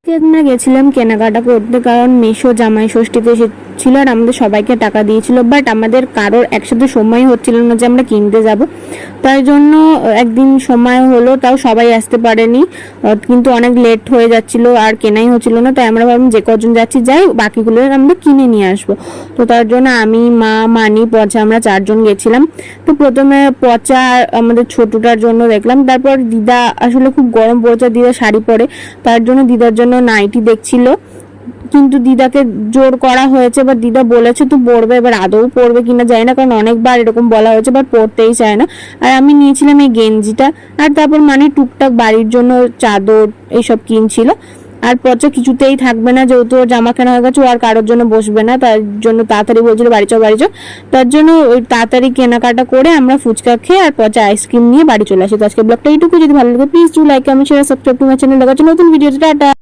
আমরা গেছিলাম কেনাকাটা করতে, কারণ মেশো জামাই ষষ্ঠীতে এসেছিল আর আমাদের সবাইকে টাকা দিয়েছিল, বাট আমাদের কারোর একসাথে সময় হচ্ছিল না যে আমরা কিনতে যাব। তাই জন্য একদিন সময় হলো, তাও সবাই আসতে পারেনি, কিন্তু অনেক লেট হয়ে যাচ্ছিল আর কেনাই হচ্ছিল না। তাই আমরা ভাবলাম যে কজন যাচ্ছি যাই, বাকিগুলো আমরা কিনে নিয়ে আসবো। তো তার জন্য আমি, মা, মানি, পচা আমরা 4 জন গেছিলাম। তো প্রথমে পচা আমাদের ছোটটার জন্য দেখলাম, তারপর দিদা আসলে খুব গরম পড়েছে, দিদা শাড়ি পরে, তার জন্য দিদার জন্য নাইটি দেখছিল। কিন্তু দিদাকে জোর করা হয়েছে, বা দিদা বলেছে তো পড়বে, এবার আদৌ পড়বে কিনা জানি না, কারণ অনেকবার এরকম বলা হয়েছে, বাট পড়তেই চায় না। আর আমি নিয়েছিলাম এই গেঞ্জিটা, আর তারপর মানে টুকটাক বাড়ির জন্য চাদর এইসব কিনছিল। আর পচা কিছুতেই থাকবে না, যেহেতু ওর জামা কেনা হয়ে গেছে, ও আর কারোর জন্য বসবে না, তার জন্য তাড়াতাড়ি বলছিল বাড়ি চো বাড়ি চো। তার জন্য ওই তাড়াতাড়ি কেনাকাটা করে আমরা ফুচকা খেয়ে আর পচা আইসক্রিম নিয়ে বাড়ি চলে আসি। তো আজকে ব্লগটা এইটুকু। যদি ভালো লাগে please do like, comment, share, subscribe to my channel. দেখার জন্য নতুন ভিডিও। টাটা।